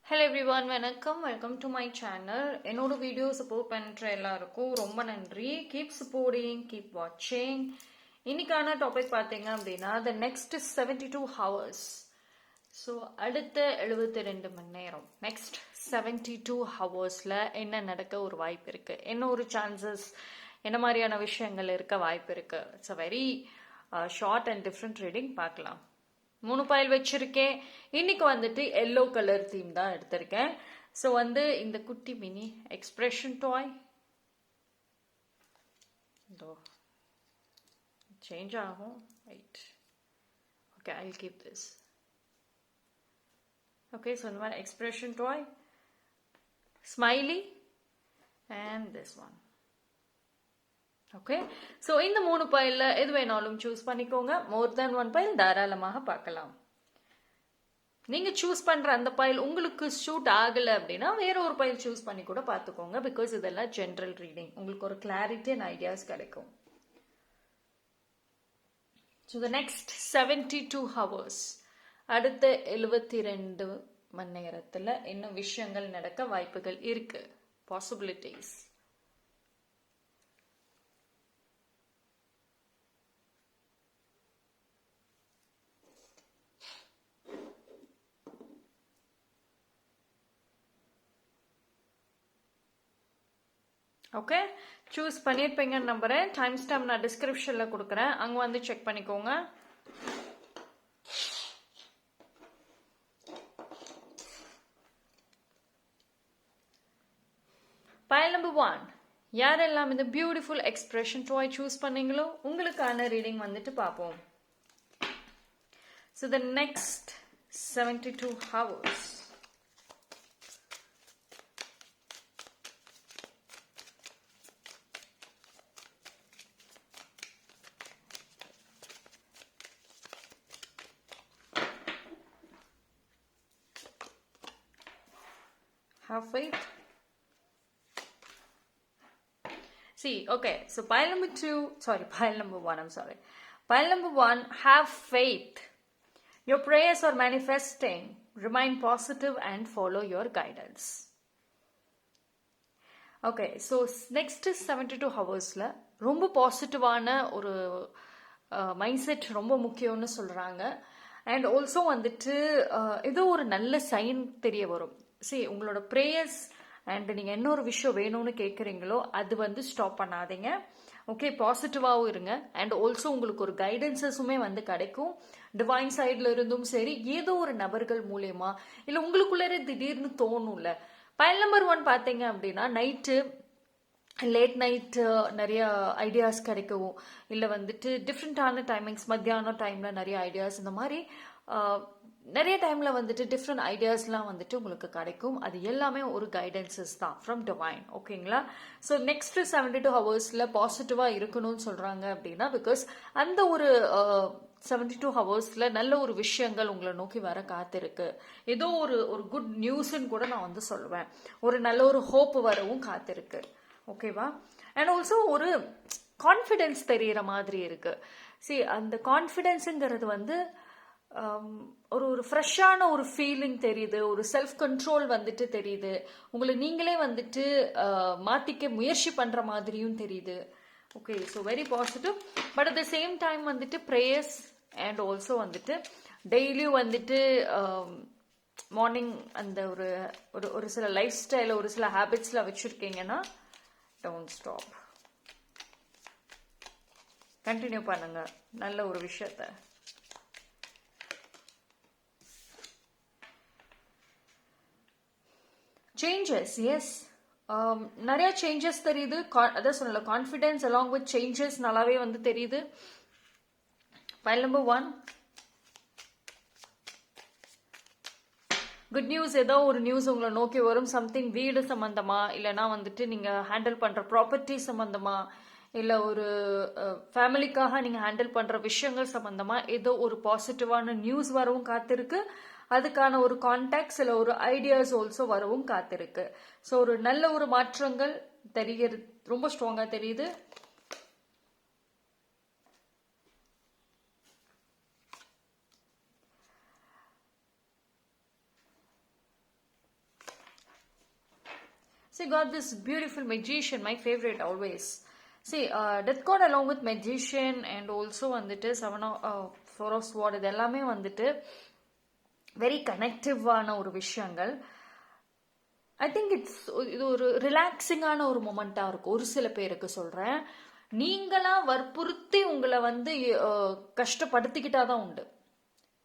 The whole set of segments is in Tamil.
ஹலோ எவ்ரிவான், வணக்கம். Welcome to my channel. என்னோட வீடியோ சப்போர்ட் பண்ணுற எல்லாருக்கும் ரொம்ப நன்றி. கீப் சப்போர்ட்டிங், கீப் வாட்சிங். இன்னைக்கான டாபிக் பார்த்தீங்க அப்படின்னா த நெக்ஸ்ட் 72 ஹவர்ஸ். ஸோ அடுத்த 72 மணி நேரம், நெக்ஸ்ட் 72 ஹவர்ஸில் என்ன நடக்க ஒரு வாய்ப்பு இருக்குது, என்ன ஒரு சான்சஸ், என்ன மாதிரியான விஷயங்கள் இருக்க வாய்ப்பு இருக்குது. It's a very short and different reading. பார்க்கலாம். 3 பைல் வச்சிருக்கேன். இன்னைக்கு வந்துட்டு எல்லோ கலர் தீம் தான் எடுத்திருக்கேன். ஸோ வந்து இந்த குட்டி மினி எக்ஸ்பிரஷன் டாய் சேஞ்ச் ஆகும். Right, okay, I will keep this. Okay, so இந்த மாதிரி expression toy, smiley and this one. Okay, so இந்த 3 பைலில் எது வேணாலும் சூஸ் பண்ணிக்கோங்க. மோர் தேன் 1 பைல் தாராளமாக பார்க்கலாம். நீங்கள் சூஸ் பண்ணுற அந்த பைல் உங்களுக்கு ஷூட் ஆகலை அப்படின்னா வேற ஒரு பைல் சூஸ் பண்ணி கூட பார்த்துக்கோங்க. பிகாஸ் இதெல்லாம் ஜென்ரல் ரீடிங், உங்களுக்கு ஒரு கிளாரிட்டி அண்ட் ஐடியாஸ் கிடைக்கும். ஸோ த நெக்ஸ்ட் 72 ஹவர்ஸ், அடுத்த 72 மணி நேரத்தில் என்ன விஷயங்கள் நடக்க வாய்ப்புகள் இருக்கு, பாசிபிலிட்டிஸ். ஓகே, சூஸ் பண்ணியிருப்பீங்கன்னு நம்புறேன். டைம் ஸ்டாம்ப் நான் டிஸ்கிரிப்ஷனில் கொடுக்குறேன், அங்கே வந்து செக் பண்ணிக்கோங்க. பைல் நம்பர் 1, யாரெல்லாம் இந்த பியூட்டிஃபுல் எக்ஸ்பிரஷன் டாய் சூஸ் பண்ணீங்களோ உங்களுக்கான ரீடிங் வந்துட்டு பார்ப்போம். So the next 72 hours. Have faith. See, okay, so pile number 1, I'm sorry. Pile number 1, have faith. Your prayers are manifesting. Remain positive and follow your guidance. Okay, so next 72 ஹவர்ஸில் ரொம்ப பாசிட்டிவான ஒரு மைண்ட் செட் ரொம்ப முக்கியம்னு சொல்கிறாங்க. அண்ட் ஆல்சோ வந்துட்டு ஏதோ ஒரு நல்ல சைன் தெரிய வரும். சரி, உங்களோட ப்ரேயர்ஸ் அண்ட் நீங்கள் என்ன ஒரு விஷயம் வேணும்னு கேட்குறீங்களோ அது வந்து ஸ்டாப் பண்ணாதீங்க. ஓகே, பாசிட்டிவாகவும் இருங்க. அண்ட் ஆல்சோ உங்களுக்கு ஒரு கைடன்சஸுமே வந்து கிடைக்கும். டிவைன் சைடில் இருந்தும் சரி, ஏதோ ஒரு நபர்கள் மூலயமா, இல்லை உங்களுக்குள்ளே திடீர்னு தோணும்ல. பைல் நம்பர் 1 பார்த்தீங்க அப்படின்னா நைட்டு, லேட் நைட்டு நிறைய ஐடியாஸ் கிடைக்கவும், இல்லை வந்துட்டு டிஃப்ரெண்ட்டான டைமிங்ஸ், மத்தியானம் டைமில் நிறைய ஐடியாஸ், இந்த மாதிரி நிறைய டைமில் வந்துட்டு டிஃப்ரெண்ட் ஐடியாஸ்லாம் வந்துட்டு உங்களுக்கு கிடைக்கும். அது எல்லாமே ஒரு கைடன்சஸ் தான் ஃப்ரம் டிவைன். ஓகேங்களா? ஸோ நெக்ஸ்ட் 72 ஹவர்ஸில் பாசிட்டிவாக இருக்கணும்னு சொல்கிறாங்க அப்படின்னா பிகாஸ் அந்த ஒரு 72 ஹவர்ஸில் நல்ல ஒரு விஷயங்கள் உங்களை நோக்கி வர காத்திருக்கு. ஏதோ ஒரு குட் நியூஸ்ன்னு கூட நான் வந்து சொல்லுவேன். ஒரு நல்ல ஒரு ஹோப் வரவும் காத்திருக்கு. ஓகேவா? அண்ட் ஆல்சோ ஒரு கான்ஃபிடென்ஸ் தெரிகிற மாதிரி இருக்கு. சரி, அந்த கான்ஃபிடென்ஸுங்கிறது வந்து ஒரு ஃப்ரெஷ்ஷான ஒரு ஃபீலிங் தெரியுது, ஒரு செல்ஃப் கண்ட்ரோல் வந்துட்டு தெரியுது, உங்களை நீங்களே வந்துட்டு மாற்றிக்க முயற்சி பண்ணுற மாதிரியும் தெரியுது. Okay, so very positive. But at the same time வந்துட்டு ப்ரேயர்ஸ் அண்ட் ஆல்சோ வந்துட்டு டெய்லியும் வந்துட்டு மார்னிங் அந்த ஒரு சில லைஃப் ஸ்டைல, ஒரு சில ஹேபிட்ஸில் வச்சுருக்கீங்கன்னா டோன்ட் ஸ்டாப், கண்டினியூ பண்ணுங்க நல்ல ஒரு விஷயத்த. சேஞ்சஸ், எஸ், நிறைய சேஞ்சஸ் தெரியுது. அதான் சொன்னல, கான்ஃபிடென்ஸ் அலாங் வித் சேஞ்சஸ் நல்லாவே வந்து தெரியுது. File number 1, good news. ஏதோ ஒரு நியூஸ் உங்களை நோக்கி வரும். சம்திங் வீடு சம்பந்தமா, இல்லைனா வந்துட்டு நீங்க ஹேண்டில் பண்ற ப்ராப்பர்ட்டி சம்பந்தமா, இல்லை ஒரு ஃபேமிலிக்காக நீங்க ஹேண்டில் பண்ற விஷயங்கள் சம்பந்தமா ஏதோ ஒரு பாசிட்டிவான நியூஸ் வரவும் காத்திருக்கு. அதுக்கான ஒரு கான்டாக்ட்ஸ் இல்லை ஒரு ஐடியாஸ் ஆல்சோ வரவும் காத்திருக்கு. ஸோ ஒரு நல்ல ஒரு மாற்றங்கள் தெரிகிறது, ரொம்ப ஸ்ட்ராங்கா தெரியுது. See, got this beautiful magician, my favorite always. See, death card along with magician and also வந்துட்டு four of sword இது எல்லாமே வந்துட்டு வெரி கனெக்டிவான ஒரு விஷயங்கள். ஐ திங்க் இது ஒரு ரிலாக்ஸிங்கான ஒரு மொமெண்ட்டாக இருக்கும். ஒரு சில பேருக்கு சொல்கிறேன், நீங்களா வற்புறுத்தி உங்களை வந்து கஷ்டப்படுத்திக்கிட்டா தான் உண்டு.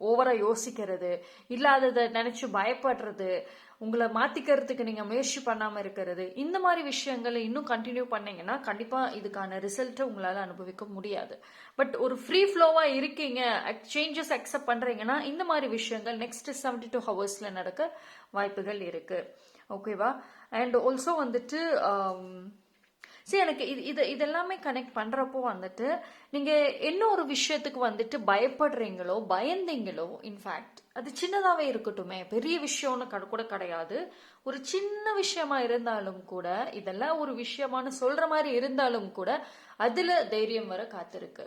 ஓவராக யோசிக்கிறது, இல்லாததை நினச்சி பயப்படுறது, உங்களை மாற்றிக்கிறதுக்கு நீங்கள் முயற்சி பண்ணாமல் இருக்கிறது, இந்த மாதிரி விஷயங்களை இன்னும் கண்டினியூ பண்ணீங்கன்னா கண்டிப்பாக இதுக்கான ரிசல்ட்டை உங்களால் அனுபவிக்க முடியாது. பட் ஒரு ஃப்ரீ ஃப்ளோவாக இருக்கீங்க, சேஞ்சஸ் அக்செப்ட் பண்ணுறீங்கன்னா இந்த மாதிரி விஷயங்கள் நெக்ஸ்ட் 72 ஹவர்ஸில் நடக்க வாய்ப்புகள் இருக்குது. ஓகேவா? அண்ட் ஆல்சோ வந்துட்டு சரி, எனக்கு இதெல்லாமே கனெக்ட் பண்ணுறப்போ வந்துட்டு நீங்கள் என்ன ஒரு விஷயத்துக்கு வந்துட்டு பயப்படுறீங்களோ, பயந்தீங்களோ, இன்ஃபேக்ட் அது சின்னதாகவே இருக்கட்டுமே, பெரிய விஷயம்னு கூட கிடையாது, ஒரு சின்ன விஷயமா இருந்தாலும் கூட, இதெல்லாம் ஒரு விஷயமானு சொல்கிற மாதிரி இருந்தாலும் கூட அதில் தைரியம் வர காத்திருக்கு.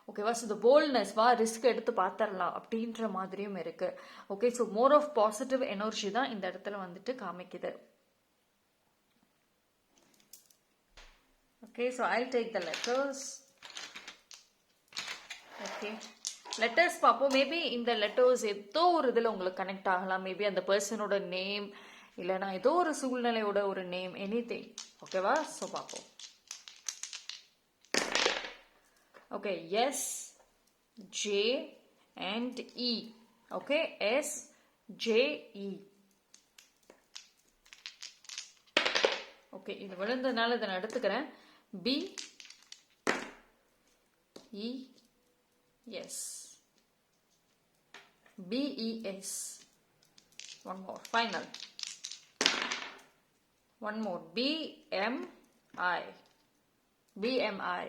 ஓகேவா? ஸோ த போல்ட்னஸ், வா ரிஸ்க் எடுத்து பார்த்துடலாம் அப்படின்ற மாதிரியும் இருக்கு. Okay, so more of positive energy தான் இந்த இடத்துல வந்துட்டு காமிக்குது. Okay, so I'll take the letters. Okay, letters பார்ப்போம். மேபி இந்த லெட்டர்ஸ் ஏதோ ஒரு இதில் உங்களுக்கு கனெக்ட் ஆகலாம். மேபி அந்த பர்சனோட நேம், இல்லைனா ஏதோ ஒரு சூழ்நிலையோட ஒரு நேம், எனிதிங். ஓகேவா? ஸோ பார்ப்போம். Okay, S, J and E. Okay, S, J, E. Okay, இது விழுந்ததுனால இதை நான் எடுத்துக்கிறேன். B, E, S. B, E, S. One more, final. One more, B, M, I. B, M, I.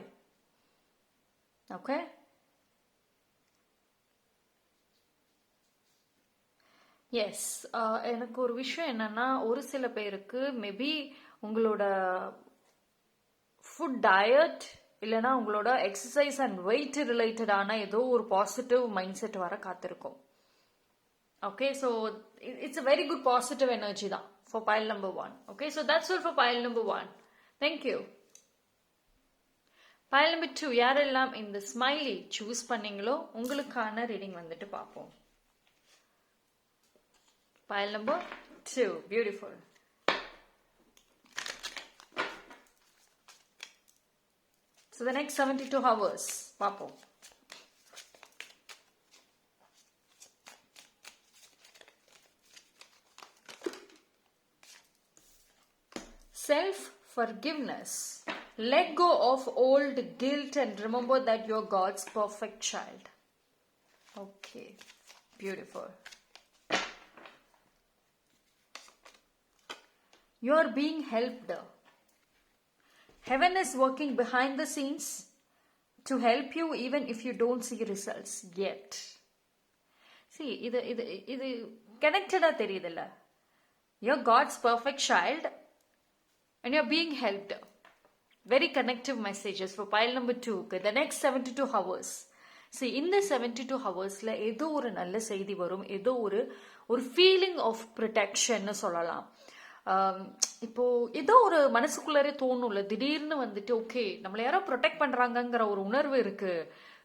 Okay, yes. எனக்கு ஒரு விஷயம் என்னன்னா, ஒரு சில பேருக்கு மேபி உங்களோட ஃபுட் டயட் இல்லைனா உங்களோட எக்ஸசைஸ் அண்ட் வெயிட் ரிலேட்டடான ஏதோ ஒரு பாசிட்டிவ் மைண்ட் செட் வர காத்திருக்கும். Okay, so it's a very good positive energy தான் for pile number 1. Okay, so that's all for pile number 1. Thank you. pile number 2, யாரெல்லாம் இந்த ஸ்மைலி சூஸ் பண்ணீங்களோ உங்களுக்கான ரீடிங் வந்துட்டு பார்ப்போம். pile number 2, beautiful. So the next 72 hours பார்ப்போம். Self forgiveness. Let go of old guilt and remember that you're God's perfect child. Okay, beautiful. You're being helped. Heaven is working behind the scenes to help you even if you don't see results yet. See, இது connected-ஆ தெரியுதுல்ல? You're God's perfect child and you're being helped. Very connective messages for pile number 2. The next 72 hours. See, இந்த 72 ஹவர்ஸில் ஏதோ ஒரு நல்ல செய்தி வரும், ஏதோ ஒரு ஃபீலிங் ஆஃப் ப்ரொடெக்ஷன்னு சொல்லலாம். இப்போ ஏதோ ஒரு மனசுக்குள்ளரே தோணும்ல, திடீர்னு வந்துட்டு ஓகே நம்மளை யாரோ ப்ரொடெக்ட் பண்ணுறாங்கங்கிற ஒரு உணர்வு இருக்கு,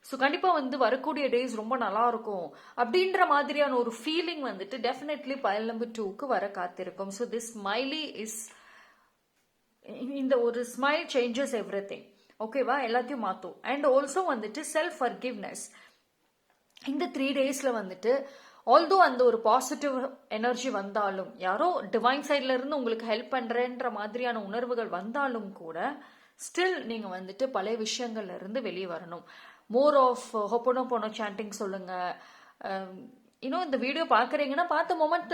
ஸோ கண்டிப்பாக வந்து வரக்கூடிய டேஸ் ரொம்ப நல்லா இருக்கும் அப்படின்ற மாதிரியான ஒரு ஃபீலிங் வந்துட்டு டெஃபினெட்லி pile number 2க்கு வர காத்திருக்கும். ஸோ திஸ் ஸ்மைலி இஸ், இந்த ஒரு ஸ்மைல் சேஞ்சஸ் எவ்ரி திங். ஓகேவா? எல்லாத்தையும் மாற்றும். அண்ட் ஆல்சோ வந்துட்டு செல்ஃப் ஃபர்கிவ்னஸ். இந்த 3 டேஸில் வந்துட்டு ஆல்தோ அந்த ஒரு பாசிட்டிவ் எனர்ஜி வந்தாலும், யாரோ டிவைன் சைட்ல இருந்து உங்களுக்கு ஹெல்ப் பண்ணுறேன்ற மாதிரியான உணர்வுகள் வந்தாலும் கூட ஸ்டில் நீங்கள் வந்துட்டு பழைய விஷயங்கள்ல இருந்து வெளியே வரணும். மோர் ஆஃப் ஹொப்பனோபோனோ சாண்டிங் சொல்லுங்க. இன்னும் இந்த வீடியோ பார்க்குறீங்கன்னா பார்த்த மொமெண்ட்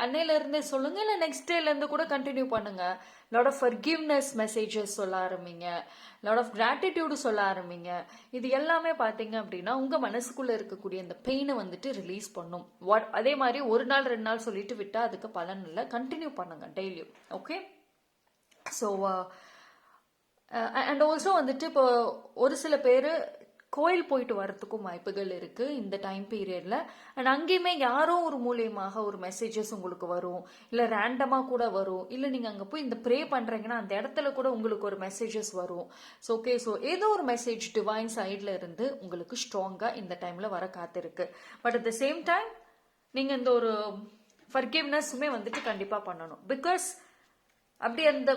அன்னையில இருந்தே சொல்லுங்க, இல்லை நெக்ஸ்ட் டேல இருந்து கூட கண்டினியூ பண்ணுங்க. லாட் ஆஃப் ஃபர்கிவ்னஸ் மெசேஜஸ் சொல்ல ஆரம்பிங்க, லாட் ஆஃப் கிராட்டிடியூடு சொல்ல ஆரம்பிங்க. இது எல்லாமே பார்த்தீங்க அப்படின்னா உங்க மனசுக்குள்ள இருக்கக்கூடிய இந்த பெயினை வந்துட்டு ரிலீஸ் பண்ணும். அதே மாதிரி ஒரு நாள் 2 நாள் சொல்லிட்டு விட்டா அதுக்கு பலன் இல்லை, கண்டினியூ பண்ணுங்க டெய்லியும். ஓகே, ஸோ அண்ட் ஆல்சோ வந்துட்டு இப்போ ஒரு சில பேர் கோயில் போயிட்டு வரத்துக்கும் வாய்ப்புகள் இருக்குது இந்த டைம் பீரியடில். அண்ட் அங்கேயுமே யாரோ ஒரு மூலியமாக ஒரு மெசேஜஸ் உங்களுக்கு வரும், இல்லை ரேண்டமாக கூட வரும், இல்லை நீங்கள் அங்கே போய் இந்த ப்ரே பண்ணுறீங்கன்னா அந்த இடத்துல கூட உங்களுக்கு ஒரு மெசேஜஸ் வரும். ஸோ ஓகே, ஸோ ஏதோ ஒரு மெசேஜ் டிவைன் சைடில் இருந்து உங்களுக்கு ஸ்ட்ராங்காக இந்த டைமில் வர காத்திருக்கு. But at the same time நீங்கள் இந்த ஒரு ஃபர்கிவ்னஸுமே வந்துட்டு கண்டிப்பாக பண்ணணும். பிகாஸ் அப்படி அந்த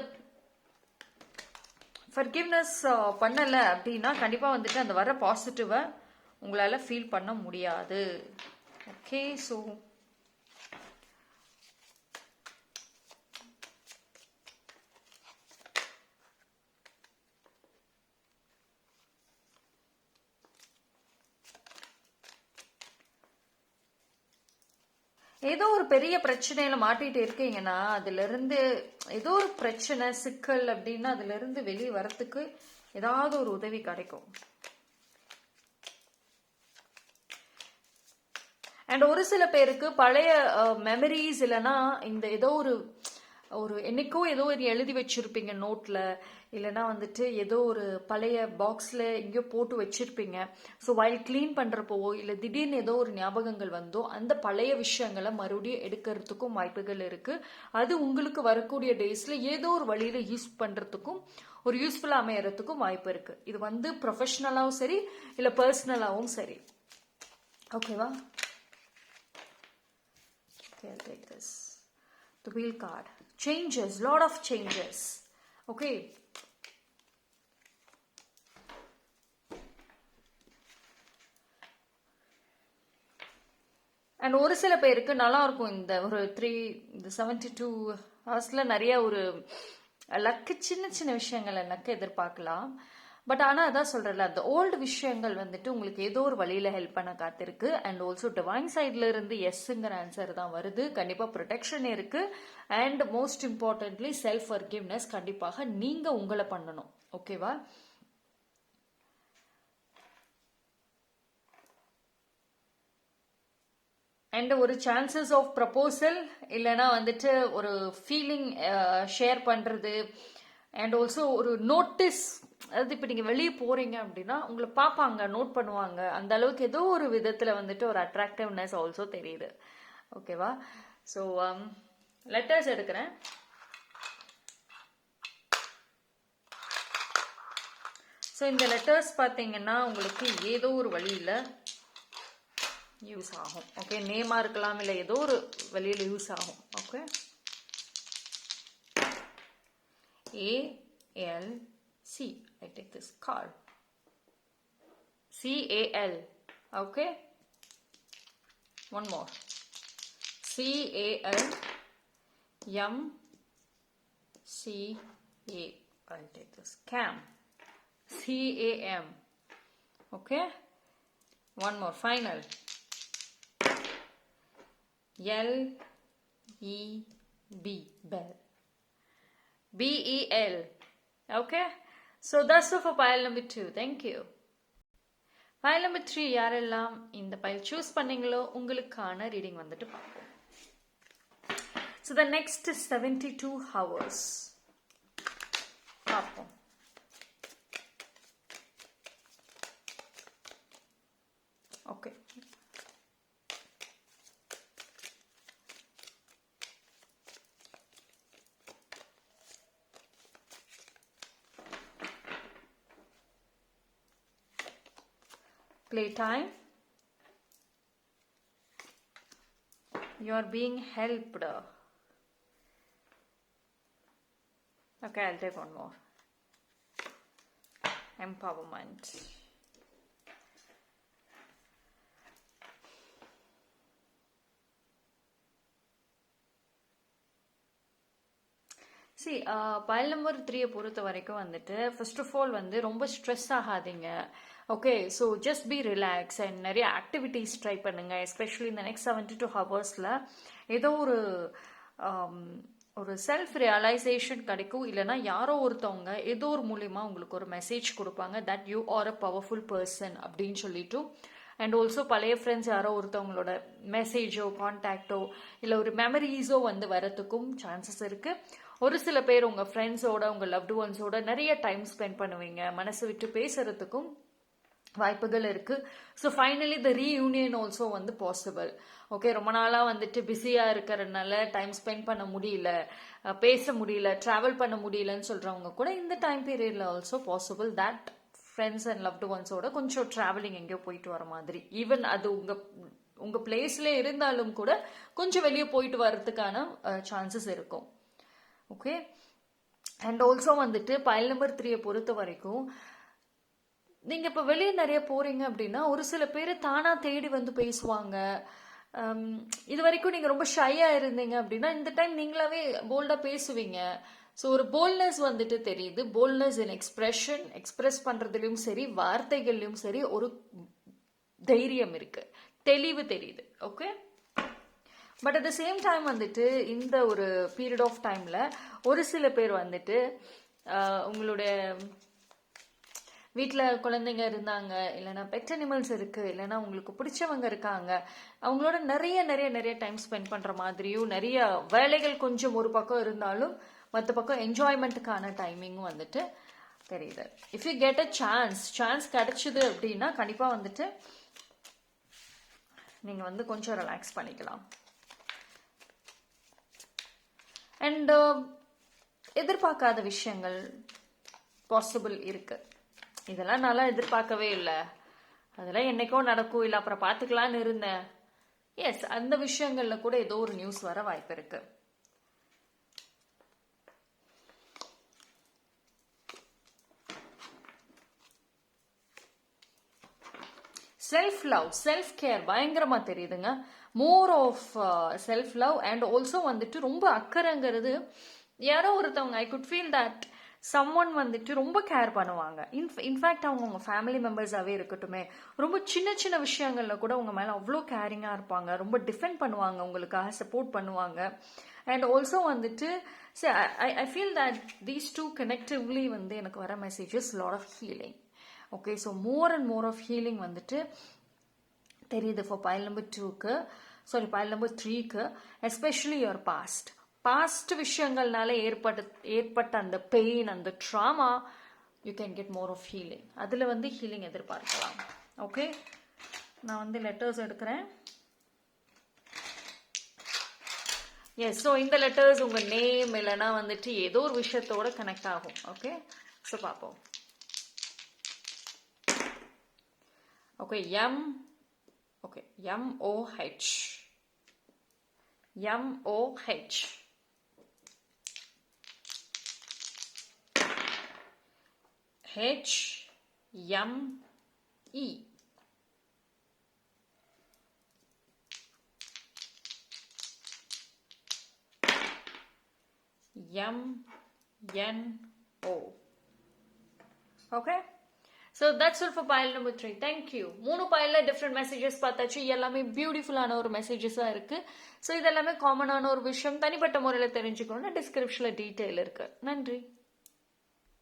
ஃபர்கிவ்னஸ் பண்ணலை அப்படின்னா கண்டிப்பாக வந்துட்டு அந்த வர பாசிட்டிவை உங்களால் ஃபீல் பண்ண முடியாது. ஓகே, ஸோ ஏதோ ஒரு பெரிய பிரச்சனையில மாட்டிட்டு இருக்கீங்கன்னா அதுல இருந்து ஏதோ ஒரு பிரச்சனை சிக்கல் அப்படின்னா அதுல இருந்து வெளியே வரத்துக்கு ஏதாவது ஒரு உதவி கிடைக்கும். அண்ட் ஒரு சில பேருக்கு பழைய மெமரிஸ் இல்லைன்னா இந்த ஏதோ ஒரு என்னைக்கோ ஏதோ ஒரு எழுதி வச்சிருப்பீங்க நோட்ல, இல்லைன்னா வந்துட்டு ஏதோ ஒரு பழைய பாக்ஸ்ல எங்கேயோ போட்டு வச்சிருப்பீங்க. ஸோ வைல் கிளீன் பண்றப்போவோ இல்லை திடீர்னு ஏதோ ஒரு ஞாபகங்கள் வந்தோ அந்த பழைய விஷயங்களை மறுபடியும் எடுக்கிறதுக்கும் வாய்ப்புகள் இருக்கு. அது உங்களுக்கு வரக்கூடிய டேஸ்ல ஏதோ ஒரு வழியில யூஸ் பண்றதுக்கும் ஒரு யூஸ்ஃபுல்லா அமையறதுக்கும் வாய்ப்பு இருக்கு. இது வந்து ப்ரொஃபஷனலாவும் சரி இல்லை பர்சனலாவும் சரி. ஓகேவா? Okay, I'll take this. The wheel card. Changes, lot of changes. Okay. And ஒரு சில பேருக்கு நல்லா இருக்கும் இந்த ஒரு 72 ஹவர்ஸ்ல நிறைய ஒரு லக்கு சின்ன சின்ன விஷயங்கள் எனக்கு எதிர்பார்க்கலாம். பட் ஆனால் அதான் சொல்கிறல, அந்த ஓல்டு விஷயங்கள் வந்துட்டு உங்களுக்கு ஏதோ ஒரு வழியில் ஹெல்ப் பண்ண காத்திருக்கு. அண்ட் ஆல்சோ டிவைன் சைட்ல இருந்து எஸ்ஸுங்கிற ஆன்சர் தான் வருது. கண்டிப்பாக ப்ரொடெக்ஷன் இருக்கு. And most importantly self forgiveness கண்டிப்பாக நீங்கள் உங்களை பண்ணணும். ஓகேவா? அண்ட் ஒரு சான்சஸ் ஆஃப் ப்ரப்போசல் இல்லைன்னா வந்துட்டு ஒரு ஃபீலிங் ஷேர் பண்ணுறது. அண்ட் ஆல்சோ ஒரு நோட்டீஸ், அதாவது இப்போ நீங்கள் வெளியே போகிறீங்க அப்படின்னா உங்களை பார்ப்பாங்க, நோட் பண்ணுவாங்க. அந்த அளவுக்கு ஏதோ ஒரு விதத்தில் வந்துட்டு ஒரு அட்ராக்டிவ்னஸ் ஆல்சோ தெரியுது. ஓகேவா? ஸோ லெட்டர்ஸ் எடுக்கிறேன். ஸோ இந்த லெட்டர்ஸ் பார்த்தீங்கன்னா உங்களுக்கு ஏதோ ஒரு வழியில் யூஸ் ஆகும். ஓகே, நேமாக இருக்கலாம், இல்லை ஏதோ ஒரு வழியில் யூஸ் ஆகும். Okay, ALC. I take this card. CAL. Okay. One more. CAL MCA. I'll take this. CAM. CAM. Okay. One more. Final. LEB. Bell. BEL. Okay. So that's all for pile number 2. Thank you. Pile number 3 யாரெல்லாம் இந்த pile choose பண்ணீங்களோ உங்களுக்கான reading வந்துட்டு பார்ப்போம். So the next 72 hours பார்ப்போம். Okay. Playtime. You are being helped. Okay, I'll take one more. Empowerment. See, pile number 3 பொறுத்த வரைக்கும் வந்துட்டு ஃபர்ஸ்ட் ஆஃப் ஆல் வந்து ரொம்ப ஸ்ட்ரெஸ் ஆகாதீங்க. Okay, so just be relax and நிறைய ஆக்டிவிட்டீஸ் ட்ரை பண்ணுங்க. எஸ்பெஷலி இந்த நெக்ஸ்ட் 72 ஹவர்ஸில் ஏதோ ஒரு செல்ஃப் ரியலைசேஷன் கிடைக்கும். இல்லைனா யாரோ ஒருத்தவங்க ஏதோ ஒரு மூலியமாக உங்களுக்கு ஒரு மெசேஜ் கொடுப்பாங்க, that you are a powerful person அப்படின்னு சொல்லிட்டு. அண்ட் ஆல்சோ பழைய ஃப்ரெண்ட்ஸ் யாரோ ஒருத்தவங்களோட மெசேஜோ கான்டாக்டோ இல்லை ஒரு மெமரிஸோ வந்து வரத்துக்கும் சான்சஸ் இருக்குது. ஒரு சில பேர் உங்கள் ஃப்ரெண்ட்ஸோட உங்கள் லவ்டு ஒன்ஸோட நிறைய டைம் ஸ்பெண்ட் பண்ணுவீங்க. மனசு விட்டு பேசுறதுக்கும் வாய்ப்புகள் இருக்கு. ஸோ ஃபைனலி த ரீயூனியன் ஆல்சோ வந்து பாசிபிள். ஓகே, ரொம்ப நாளாக வந்துட்டு பிஸியாக இருக்கிறதுனால டைம் ஸ்பெண்ட் பண்ண முடியல, பேச முடியல, ட்ராவல் பண்ண முடியலன்னு சொல்கிறவங்க கூட இந்த டைம் பீரியடில் also possible that friends and loved ஒன்ஸோட கொஞ்சம் ட்ராவலிங் எங்கேயோ போயிட்டு வர மாதிரி, ஈவன் அது உங்கள் பிளேஸ்ல இருந்தாலும் கூட கொஞ்சம் வெளியே போயிட்டு வர்றதுக்கான சான்சஸ் இருக்கும். ஓகே, அண்ட் ஆல்சோ வந்துட்டு பைல் நம்பர் 3 பொறுத்த வரைக்கும் நீங்கள் இப்போ வெளியே நிறைய போகிறீங்க அப்படின்னா ஒரு சில பேர் தானாக தேடி வந்து பேசுவாங்க. இது வரைக்கும் நீங்கள் ரொம்ப ஷையாக இருந்தீங்க அப்படின்னா இந்த டைம் நீங்களாவே போல்டாக பேசுவீங்க. ஸோ ஒரு போல்ட்னஸ் வந்துட்டு தெரியுது. போல்ட்னஸ் இன் எக்ஸ்பிரஷன், எக்ஸ்பிரஸ் பண்ணுறதுலையும் சரி, வார்த்தைகள்லையும் சரி ஒரு தைரியம் இருக்கு, தெளிவு தெரியுது. Okay, but at the same time வந்துட்டு இந்த ஒரு பீரியட் ஆஃப் டைமில் ஒரு சில பேர் வந்துட்டு உங்களுடைய வீட்டில் குழந்தைங்க இருந்தாங்க, இல்லைன்னா பெட் அனிமல்ஸ் இருக்குது, இல்லைன்னா உங்களுக்கு பிடிச்சவங்க இருக்காங்க, அவங்களோட நிறைய நிறைய நிறைய டைம் ஸ்பெண்ட் பண்ணுற மாதிரியும், நிறைய வேலைகள் கொஞ்சம் ஒரு பக்கம் இருந்தாலும் மற்ற பக்கம் என்ஜாய்மெண்ட்டுக்கான டைமிங்கும் வந்துட்டு தெரியுது. If you get a chance கிடைச்சிது அப்படின்னா கண்டிப்பாக வந்துட்டு நீங்கள் வந்து கொஞ்சம் ரிலாக்ஸ் பண்ணிக்கலாம். அண்ட் எதிர்பார்க்காத விஷயங்கள் பாசிபிள் இருக்குது. இதெல்லாம் நல்லா எதிர்பார்க்கவே இல்லை, அதெல்லாம் என்னைக்கோ நடக்கும், இல்லை அப்புறம் பார்த்துக்கலான்னு இருந்தேன். எஸ், அந்த விஷயங்கள்ல கூட ஏதோ ஒரு நியூஸ் வர வாய்ப்பு இருக்கு. செல்ஃப் லவ், செல்ஃப் கேர் பயங்கரமா தெரியுதுங்க. More of self love and also வந்துட்டு ரொம்ப அக்கறைங்கிறது. யாரோ ஒருத்தவங்க I good feel that someone வந்துட்டு ரொம்ப கேர் பண்ணுவாங்க. இன்ஃபேக்ட் அவங்க உங்கள் ஃபேமிலி மெம்பர்ஸாகவே இருக்கட்டுமே, ரொம்ப சின்ன சின்ன விஷயங்கள்ல கூட உங்கள் மேலே அவ்வளோ கேரிங்காக இருப்பாங்க, ரொம்ப டிஃபெண்ட் பண்ணுவாங்க, உங்களுக்காக சப்போர்ட் பண்ணுவாங்க. அண்ட் ஆல்சோ வந்துட்டு I feel that these two connectively வந்து எனக்கு வர messages lot of healing. Okay, so more and more of healing வந்துட்டு தெரியுது ஃபார் பைல் நம்பர் 2க்கு, சாரி பைல் நம்பர் 3க்கு, எஸ்பெஷலி யுவர் பாஸ்ட் விஷயங்கள்னால ஏற்பட்ட அந்த பெயின், அந்த trauma, you can get more of healing. அதில் வந்து ஹீலிங் எதிர்பார்க்கலாம். ஓகே, நான் வந்து லெட்டர்ஸ் எடுக்கிறேன். எஸ், ஸோ இந்த லெட்டர்ஸ் உங்கள் நேம் இல்லைன்னா வந்துட்டு ஏதோ ஒரு விஷயத்தோட கனெக்ட் ஆகும். ஓகே, ஸோ பார்ப்போம். Okay, MOH HME MNO. Okay, so that's all for pile number 3. Thank you. 3 pile different messages பார்த்தாச்சு. எல்லாமே பியூட்டிஃபுல்லான ஒரு மெசேஜஸாக இருக்கு. ஸோ இதெல்லாமே காமனான ஒரு விஷயம். தனிப்பட்ட முறையில் தெரிஞ்சுக்கணும்னா டிஸ்கிரிப்ஷனில் டீட்டெயில் இருக்கு. நன்றி.